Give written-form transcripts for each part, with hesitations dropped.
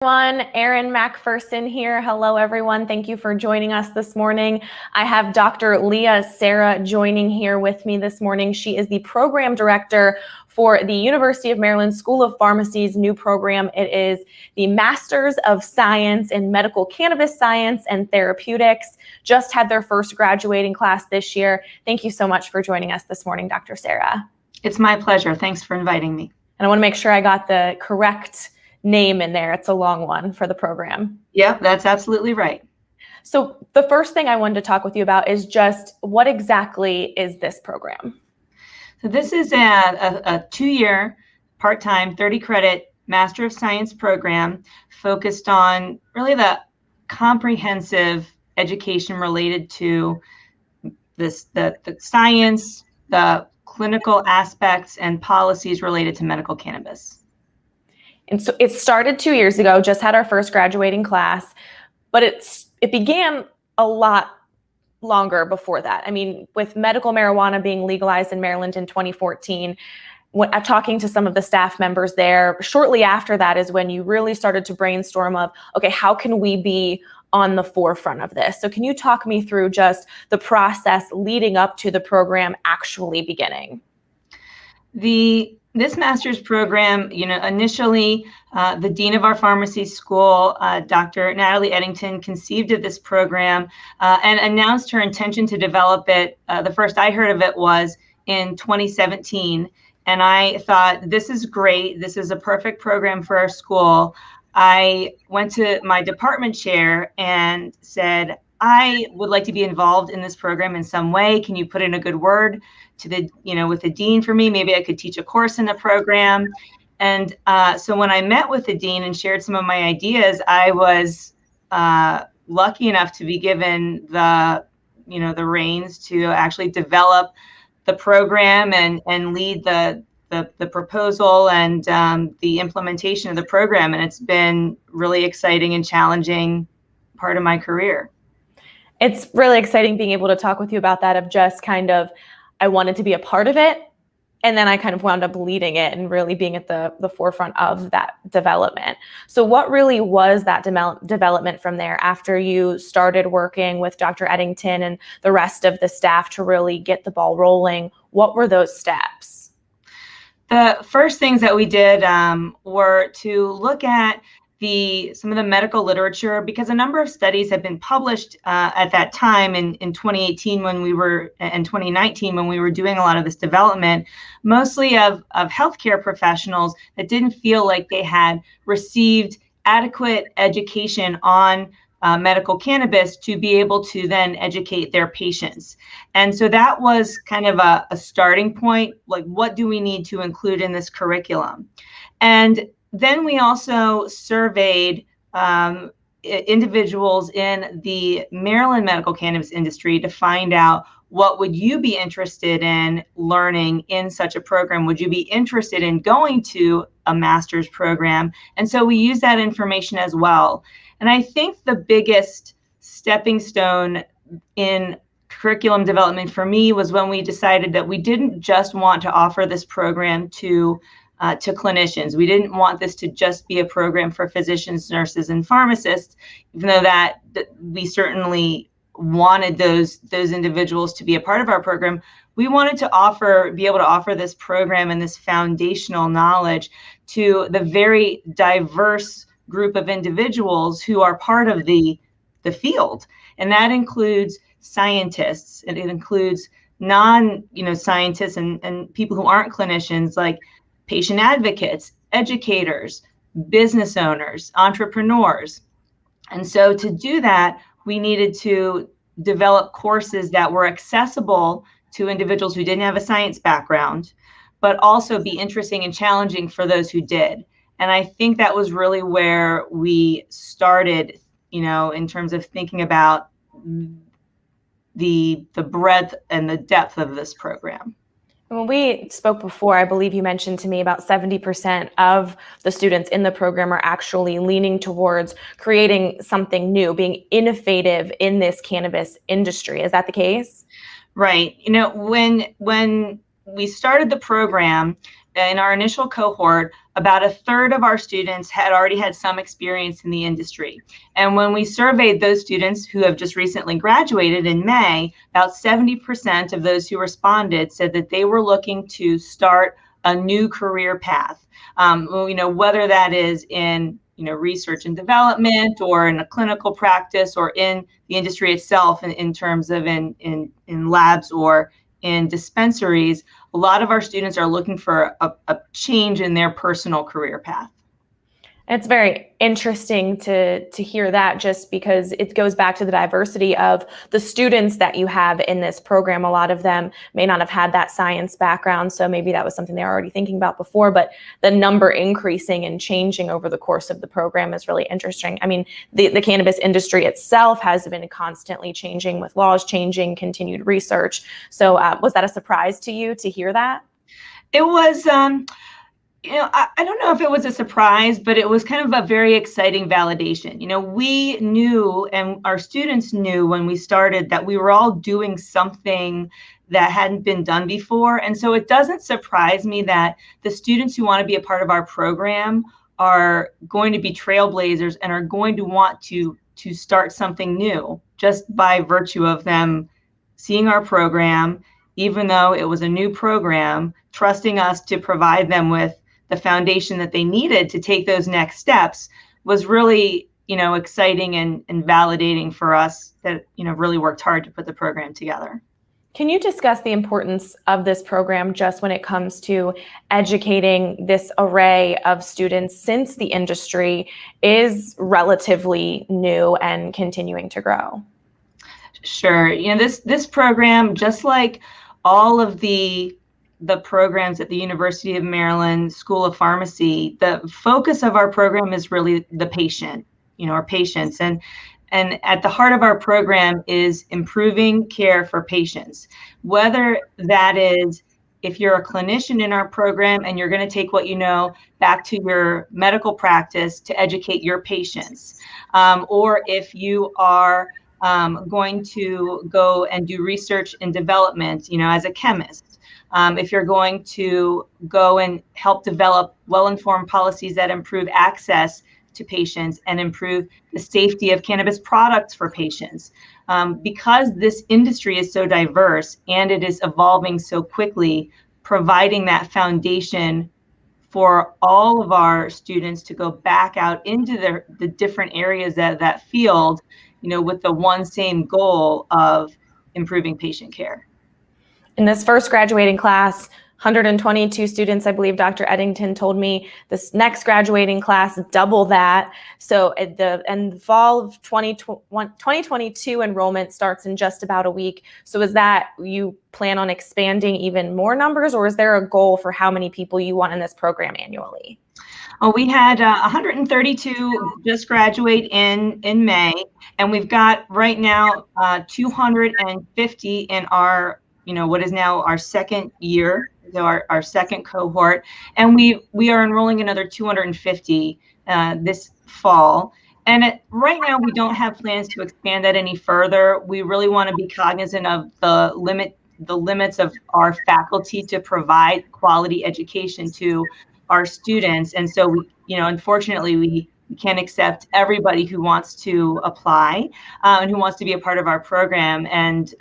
Everyone, Erin MacPherson here. Hello, everyone. Thank you for joining us this morning. I have Dr. Leah Sera joining here with me this morning. She is the program director for the University of Maryland School of Pharmacy's new program. It is the Masters of Science in Medical Cannabis Science and Therapeutics. Just had their first graduating class this year. Thank you so much for joining us this morning, Dr. Sera. It's my pleasure. Thanks for inviting me. And I want to make sure I got the correct name in there. It's a long one for the program. Yep, that's absolutely right. So the first thing I wanted to talk with you about is just what exactly is this program? So this is a 2-year part-time 30-credit Master of Science program focused on really the comprehensive education related to the science, the clinical aspects, and policies related to medical cannabis. And so it started 2 years ago, just had our first graduating class, but it began a lot longer before that. I mean, with medical marijuana being legalized in Maryland in 2014, when I'm talking to some of the staff members there, shortly after that is when you really started to brainstorm of, okay, how can we be on the forefront of this? So can you talk me through just the process leading up to the program actually beginning? This master's program, initially the dean of our pharmacy school, Dr. Natalie Eddington, conceived of this program and announced her intention to develop it. The first I heard of it was in 2017. And I thought, this is great. This is a perfect program for our school. I went to my department chair and said, I would like to be involved in this program in some way. Can you put in a good word to with the dean for me? Maybe I could teach a course in the program. And so when I met with the dean and shared some of my ideas, I was lucky enough to be given the reins to actually develop the program and lead the proposal and the implementation of the program. And it's been really exciting and challenging part of my career. It's really exciting being able to talk with you about that, of just kind of, I wanted to be a part of it. And then I kind of wound up leading it and really being at the forefront of that development. So what really was that development from there after you started working with Dr. Eddington and the rest of the staff to really get the ball rolling? What were those steps? The first things that we did were to look at some of the medical literature, because a number of studies have been published at that time in 2018 and 2019 when we were doing a lot of this development, mostly of healthcare professionals that didn't feel like they had received adequate education on medical cannabis to be able to then educate their patients. And so that was kind of a starting point, like what do we need to include in this curriculum? And then we also surveyed individuals in the Maryland medical cannabis industry to find out, what would you be interested in learning in such a program? Would you be interested in going to a master's program? And so we use that information as well. And I think the biggest stepping stone in curriculum development for me was when we decided that we didn't just want to offer this program to clinicians. We didn't want this to just be a program for physicians, nurses, and pharmacists, even though that we certainly wanted those individuals to be a part of our program. We wanted to be able to offer this program and this foundational knowledge to the very diverse group of individuals who are part of the field. And that includes scientists, and it includes non-scientists and people who aren't clinicians, like patient advocates, educators, business owners, entrepreneurs. And so to do that, we needed to develop courses that were accessible to individuals who didn't have a science background, but also be interesting and challenging for those who did. And I think that was really where we started, in terms of thinking about the breadth and the depth of this program. When we spoke before, I believe you mentioned to me about 70% of the students in the program are actually leaning towards creating something new, being innovative in this cannabis industry. Is that the case? Right. When we started the program, in our initial cohort, about a third of our students had already had some experience in the industry. And when we surveyed those students who have just recently graduated in May, about 70% of those who responded said that they were looking to start a new career path. Whether that is in research and development, or in a clinical practice, or in the industry itself, in terms of in labs or in dispensaries. A lot of our students are looking for a change in their personal career path. It's very interesting to hear that, just because it goes back to the diversity of the students that you have in this program. A lot of them may not have had that science background, so maybe that was something they were already thinking about before, but the number increasing and changing over the course of the program is really interesting. I mean, the cannabis industry itself has been constantly changing, with laws changing, continued research. So was that a surprise to you to hear that? It was, I don't know if it was a surprise, but it was kind of a very exciting validation. We knew, and our students knew when we started, that we were all doing something that hadn't been done before. And so it doesn't surprise me that the students who want to be a part of our program are going to be trailblazers and are going to want to start something new, just by virtue of them seeing our program, even though it was a new program, trusting us to provide them with the foundation that they needed to take those next steps. Was really, exciting and validating for us that, really worked hard to put the program together. Can you discuss the importance of this program just when it comes to educating this array of students, since the industry is relatively new and continuing to grow? Sure. This program, just like all of the programs at the University of Maryland School of Pharmacy, the focus of our program is really the patient, our patients. And at the heart of our program is improving care for patients. Whether that is, if you're a clinician in our program and you're going to take what you know back to your medical practice to educate your patients, or if you are going to go and do research and development, as a chemist. If you're going to go and help develop well-informed policies that improve access to patients and improve the safety of cannabis products for patients. Because this industry is so diverse and it is evolving so quickly, providing that foundation for all of our students to go back out into the different areas of that field, with the one same goal of improving patient care. In this first graduating class, 122 students, I believe Dr. Eddington told me. This next graduating class, double that. So in the fall of 2022, enrollment starts in just about a week. So is that, you plan on expanding even more numbers, or is there a goal for how many people you want in this program annually? Oh, we had 132 just graduate in May, and we've got right now 250 in our, what is now our second year, our second cohort, and we are enrolling another 250 this fall. And right now we don't have plans to expand that any further. We really want to be cognizant of the limits of our faculty to provide quality education to our students. And so we, unfortunately, we can't accept everybody who wants to apply and who wants to be a part of our program. And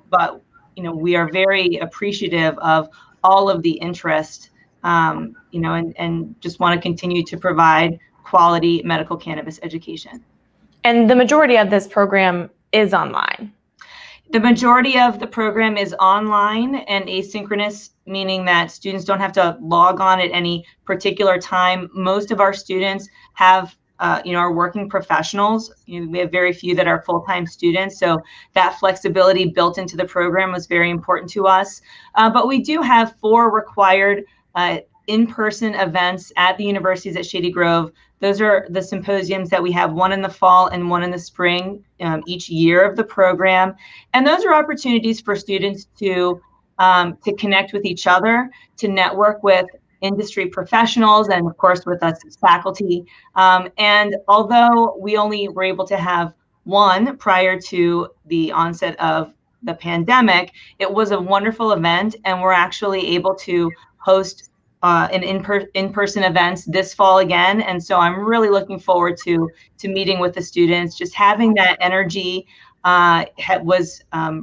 but we are very appreciative of all of the interest, and just want to continue to provide quality medical cannabis education. And the majority of this program is online. The majority of the program is online and asynchronous, meaning that students don't have to log on at any particular time. Most of our students have, are working professionals. We have very few that are full-time students, so that flexibility built into the program was very important to us. But we do have 4 required in-person events at the universities at Shady Grove. Those are the symposiums that we have, one in the fall and one in the spring, each year of the program. And those are opportunities for students to connect with each other, to network with industry professionals, and of course with us as faculty. And although we only were able to have one prior to the onset of the pandemic, it was a wonderful event, and we're actually able to host in-person events this fall again. And so I'm really looking forward to meeting with the students. Just having that energy was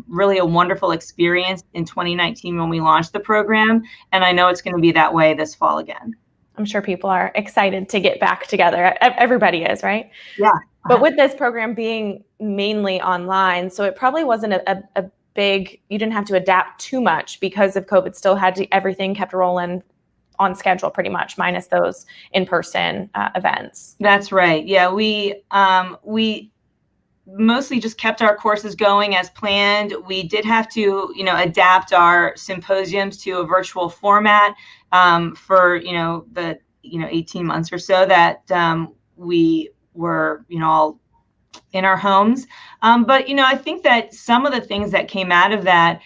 really a wonderful experience in 2019 when we launched the program. And I know it's going to be that way this fall again. I'm sure people are excited to get back together. Everybody is, right? Yeah. But with this program being mainly online, so it probably wasn't a big, you didn't have to adapt too much because of COVID. Still had to, everything kept rolling on schedule pretty much, minus those in-person events. That's right. Yeah, we mostly just kept our courses going as planned. We did have to, adapt our symposiums to a virtual format for, the 18 months or so that we were, all in our homes. But, I think that some of the things that came out of that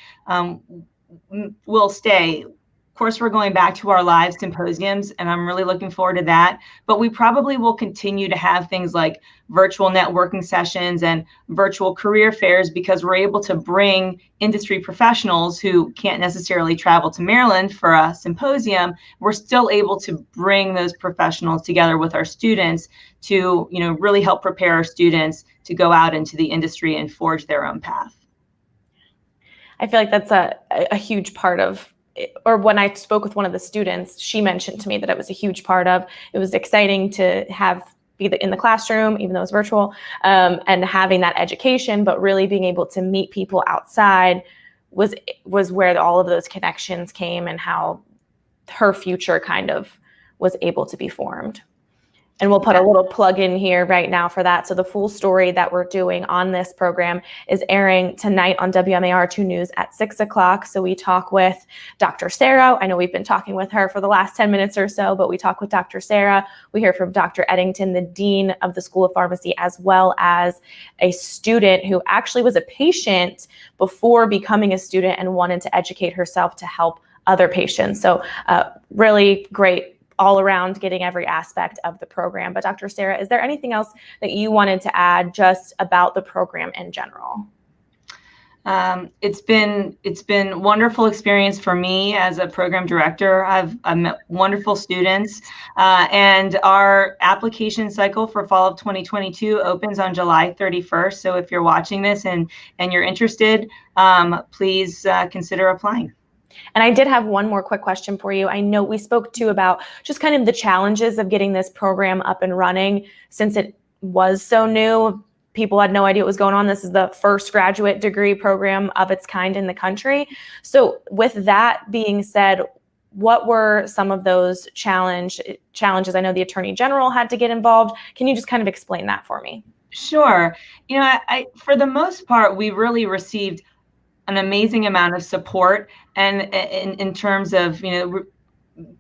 will stay. Of course, we're going back to our live symposiums, and I'm really looking forward to that. But we probably will continue to have things like virtual networking sessions and virtual career fairs, because we're able to bring industry professionals who can't necessarily travel to Maryland for a symposium. We're still able to bring those professionals together with our students to, really help prepare our students to go out into the industry and forge their own path. I feel like that's a huge part of, or when I spoke with one of the students, she mentioned to me that it was a huge part of, it was exciting to be in the classroom, even though it's virtual, and having that education, but really being able to meet people outside was where all of those connections came, and how her future kind of was able to be formed. And we'll put a little plug in here right now for that. So the full story that we're doing on this program is airing tonight on WMAR-2 News at 6 o'clock. So we talk with Dr. Sera. I know we've been talking with her for the last 10 minutes or so, but we talk with Dr. Sera. We hear from Dr. Eddington, the Dean of the School of Pharmacy, as well as a student who actually was a patient before becoming a student and wanted to educate herself to help other patients. So really great all around, getting every aspect of the program. But Dr. Sera, is there anything else that you wanted to add just about the program in general? It's been wonderful experience for me as a program director. I've met wonderful students, and our application cycle for fall of 2022 opens on July 31st. So if you're watching this and you're interested, please consider applying. And I did have one more quick question for you. I know we spoke too about just kind of the challenges of getting this program up and running since it was so new. People had no idea what was going on. This is the first graduate degree program of its kind in the country. So with that being said, what were some of those challenges? I know the Attorney General had to get involved. Can you just kind of explain that for me? Sure. I for the most part, we really received an amazing amount of support, and in terms of,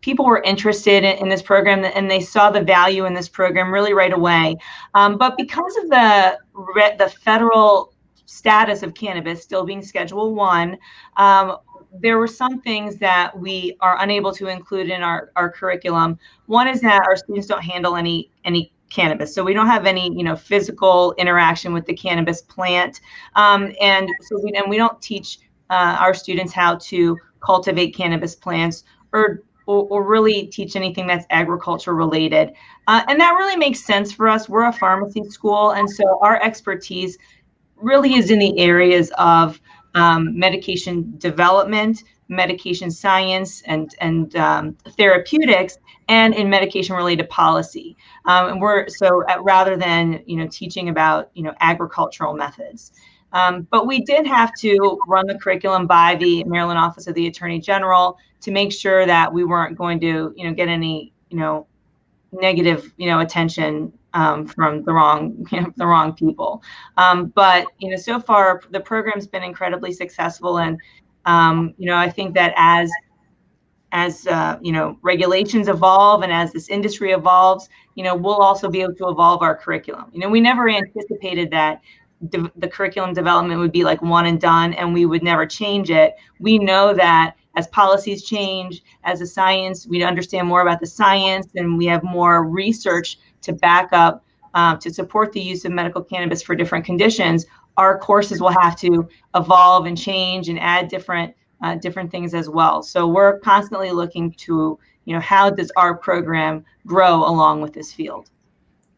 people were interested in this program, and they saw the value in this program really right away. But because of the federal status of cannabis still being Schedule I, there were some things that we are unable to include in our curriculum. One is that our students don't handle any cannabis, so we don't have any physical interaction with the cannabis plant, and we don't teach our students how to cultivate cannabis plants or really teach anything that's agriculture related, and that really makes sense for us. We're a pharmacy school, and so our expertise really is in the areas of medication development, medication science, and therapeutics, and in medication-related policy. And rather than teaching about agricultural methods. But we did have to run the curriculum by the Maryland Office of the Attorney General to make sure that we weren't going to get any negative attention from the wrong people. But so far the program's been incredibly successful, and I think that as regulations evolve and as this industry evolves, we'll also be able to evolve our curriculum. We never anticipated that the curriculum development would be like one and done, and we would never change it. We know that as policies change, as the science, we understand more about the science, and we have more research to back up, to support the use of medical cannabis for different conditions. Our courses will have to evolve and change and add different things as well. So we're constantly looking to how does our program grow along with this field?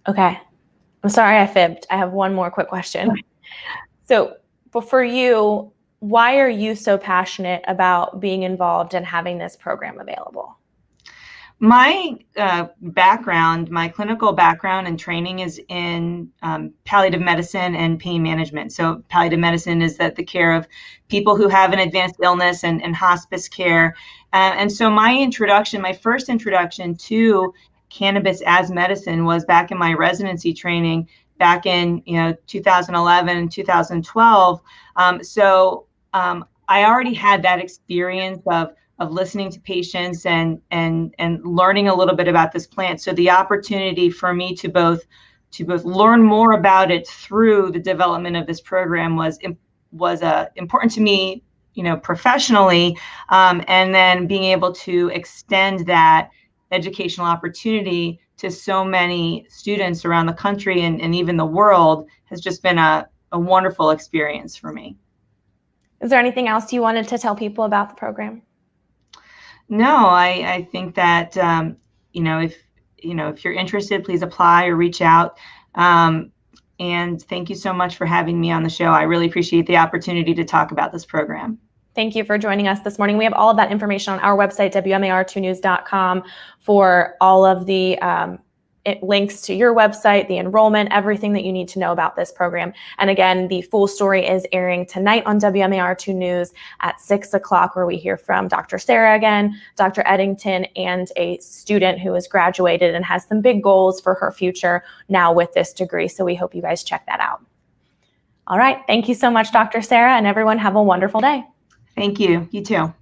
Okay. I'm sorry I fibbed. I have one more quick question. So, but for you, why are you so passionate about being involved and having this program available? My background, my clinical background and training is in palliative medicine and pain management. So palliative medicine is the care of people who have an advanced illness and hospice care. And so my first introduction to cannabis as medicine was back in my residency training back in 2011 and 2012. I already had that experience of listening to patients and learning a little bit about this plant. So the opportunity for me to both learn more about it through the development of this program was important to me, professionally, and then being able to extend that educational opportunity to so many students around the country and even the world has just been a wonderful experience for me. Is there anything else you wanted to tell people about the program? No, I think that if you're interested, please apply or reach out. And thank you so much for having me on the show. I really appreciate the opportunity to talk about this program. Thank you for joining us this morning. We have all of that information on our website, WMAR2news.com, for all of the links to your website, the enrollment, everything that you need to know about this program. And again, the full story is airing tonight on WMAR-2 News at 6 o'clock, where we hear from Dr. Sera again, Dr. Eddington, and a student who has graduated and has some big goals for her future now with this degree. So we hope you guys check that out. All right. Thank you so much, Dr. Sera, and everyone have a wonderful day. Thank you. You too.